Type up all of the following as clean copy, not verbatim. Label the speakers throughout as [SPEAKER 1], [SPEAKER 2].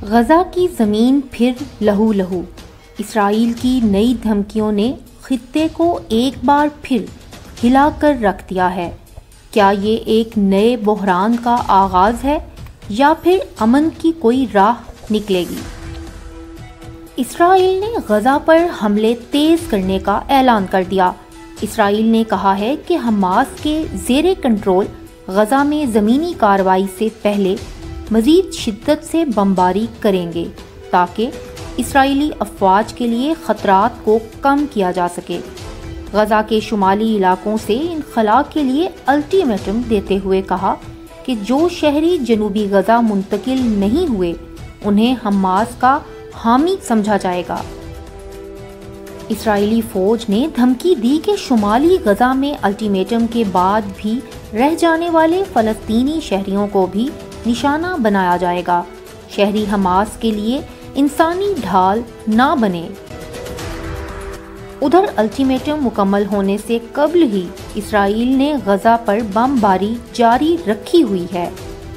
[SPEAKER 1] غزہ کی زمین پھر لہو لہو۔ اسرائیل کی نئی دھمکیوں نے خطے کو ایک بار پھر ہلا کر رکھ دیا ہے۔ کیا یہ ایک نئے بحران کا آغاز ہے یا پھر امن کی کوئی راہ نکلے گی؟ اسرائیل نے غزہ پر حملے تیز کرنے کا اعلان کر دیا۔ اسرائیل نے کہا ہے کہ حماس کے زیر کنٹرول غزہ میں زمینی کارروائی سے پہلے مزید شدت سے بمباری کریں گے تاکہ اسرائیلی افواج کے لیے خطرات کو کم کیا جا سکے۔ غزہ کے شمالی علاقوں سے انخلاء کے لیے الٹیمیٹم دیتے ہوئے کہا کہ جو شہری جنوبی غزہ منتقل نہیں ہوئے انہیں حماس کا حامی سمجھا جائے گا۔ اسرائیلی فوج نے دھمکی دی کہ شمالی غزہ میں الٹیمیٹم کے بعد بھی رہ جانے والے فلسطینی شہریوں کو بھی نشانہ بنایا جائے گا۔ شہری حماس کے لیے انسانی ڈھال نہ بنے۔ ادھر الٹیمیٹم مکمل ہونے سے قبل ہی اسرائیل نے غزہ پر بمباری جاری رکھی ہوئی ہے۔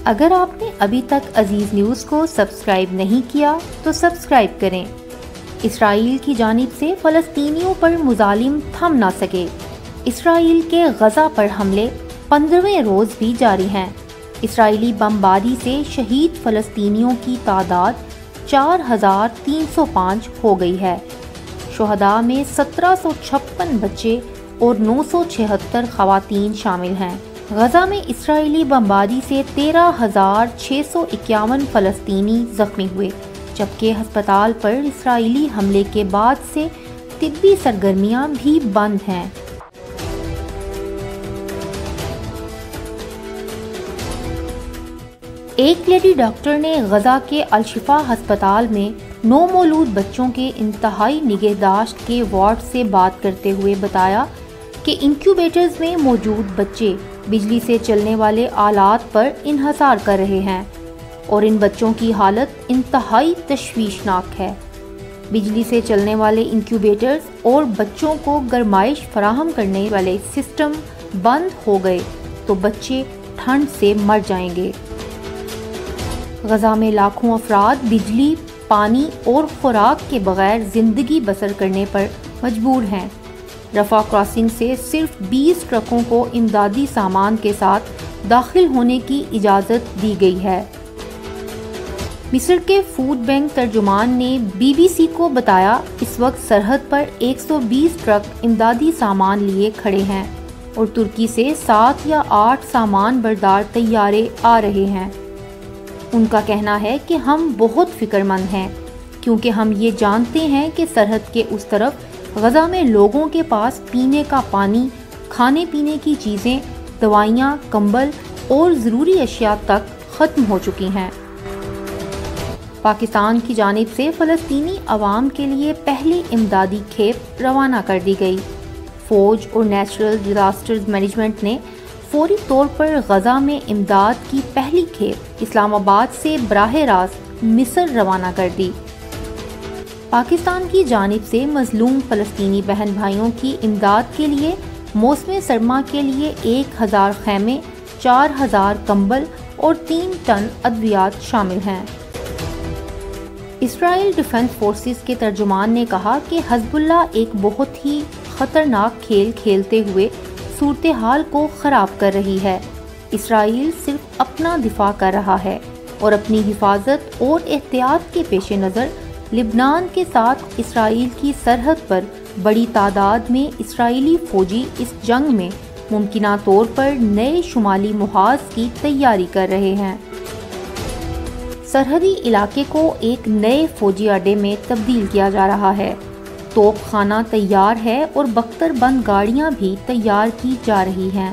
[SPEAKER 1] اگر آپ نے ابھی تک عزیز نیوز کو سبسکرائب نہیں کیا تو سبسکرائب کریں۔ اسرائیل کی جانب سے فلسطینیوں پر مظالم تھم نہ سکے۔ اسرائیل کے غزہ پر حملے 15ویں روز بھی جاری ہیں۔ اسرائیلی بمباری سے شہید فلسطینیوں کی تعداد 4305 ہو گئی ہے۔ شہداء میں 1756 بچے اور 976 خواتین شامل ہیں۔ غزہ میں اسرائیلی بمباری سے 13,651 فلسطینی زخمی ہوئے، جبکہ ہسپتال پر اسرائیلی حملے کے بعد سے طبی سرگرمیاں بھی بند ہیں۔ ایک لیڈی ڈاکٹر نے غزہ کے الشفا ہسپتال میں نومولود بچوں کے انتہائی نگہداشت کے وارڈ سے بات کرتے ہوئے بتایا کہ انکیوبیٹرز میں موجود بچے بجلی سے چلنے والے آلات پر انحصار کر رہے ہیں اور ان بچوں کی حالت انتہائی تشویشناک ہے۔ بجلی سے چلنے والے انکیوبیٹرز اور بچوں کو گرمائش فراہم کرنے والے سسٹم بند ہو گئے تو بچے ٹھنڈ سے مر جائیں گے۔ غزہ میں لاکھوں افراد بجلی، پانی اور خوراک کے بغیر زندگی بسر کرنے پر مجبور ہیں۔ رفح کراسنگ سے صرف 20 ٹرکوں کو امدادی سامان کے ساتھ داخل ہونے کی اجازت دی گئی ہے۔ مصر کے فوڈ بینک ترجمان نے BBC کو بتایا اس وقت سرحد پر 120 ٹرک امدادی سامان لیے کھڑے ہیں اور ترکی سے 7 یا 8 سامان بردار طیارے آ رہے ہیں۔ ان کا کہنا ہے کہ ہم بہت فکر مند ہیں کیونکہ ہم یہ جانتے ہیں کہ سرحد کے اس طرف غزہ میں لوگوں کے پاس پینے کا پانی، کھانے پینے کی چیزیں، دوائیاں، کمبل اور ضروری اشیاء تک ختم ہو چکی ہیں۔ پاکستان کی جانب سے فلسطینی عوام کے لیے پہلی امدادی کھیپ روانہ کر دی گئی۔ فوج اور نیچرل ڈیزاسٹرز مینجمنٹ نے فوری طور پر غزہ میں امداد کی پہلی کھیپ اسلام آباد سے براہ راست مصر روانہ کر دی۔ پاکستان کی جانب سے مظلوم فلسطینی بہن بھائیوں کی امداد کے لیے موسم سرما کے لیے 1000 خیمے، 4000 کمبل اور 3 ٹن ادویات شامل ہیں۔ اسرائیل ڈیفنس فورسز کے ترجمان نے کہا کہ حزب اللہ ایک بہت ہی خطرناک کھیل کھیلتے ہوئے صورتحال کو خراب کر رہی ہے۔ اسرائیل صرف اپنا دفاع کر رہا ہے اور اپنی حفاظت اور احتیاط کے پیش نظر لبنان کے ساتھ اسرائیل کی سرحد پر بڑی تعداد میں اسرائیلی فوجی اس جنگ میں ممکنہ طور پر نئے شمالی محاذ کی تیاری کر رہے ہیں۔ سرحدی علاقے کو ایک نئے فوجی اڈے میں تبدیل کیا جا رہا ہے۔ توپ خانہ تیار ہے اور بختر بند گاڑیاں بھی تیار کی جا رہی ہیں۔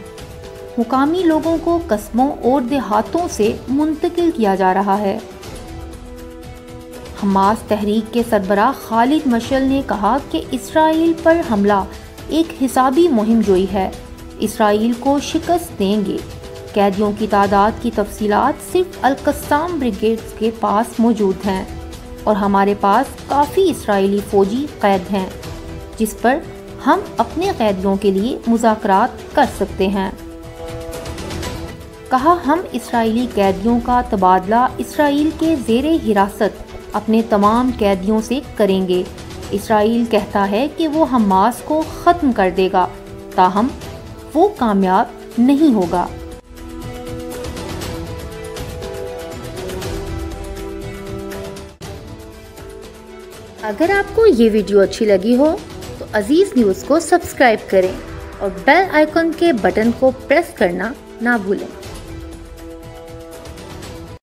[SPEAKER 1] مقامی لوگوں کو قصبوں اور دیہاتوں سے منتقل کیا جا رہا ہے۔ حماس تحریک کے سربراہ خالد مشعل نے کہا کہ اسرائیل پر حملہ ایک حسابی مہم جوئی ہے۔ اسرائیل کو شکست دیں گے۔ قیدیوں کی تعداد کی تفصیلات صرف القسام بریگیڈز کے پاس موجود ہیں اور ہمارے پاس کافی اسرائیلی فوجی قید ہیں جس پر ہم اپنے قیدیوں کے لیے مذاکرات کر سکتے ہیں۔ کہا ہم اسرائیلی قیدیوں کا تبادلہ اسرائیل کے زیر حراست اپنے تمام قیدیوں سے کریں گے۔ اسرائیل کہتا ہے کہ وہ حماس کو ختم کر دے گا، تاہم وہ کامیاب نہیں ہوگا۔ اگر آپ کو یہ ویڈیو اچھی لگی ہو تو عزیز نیوز کو سبسکرائب کریں اور بیل آئیکن کے بٹن کو پریس کرنا نہ بھولیں۔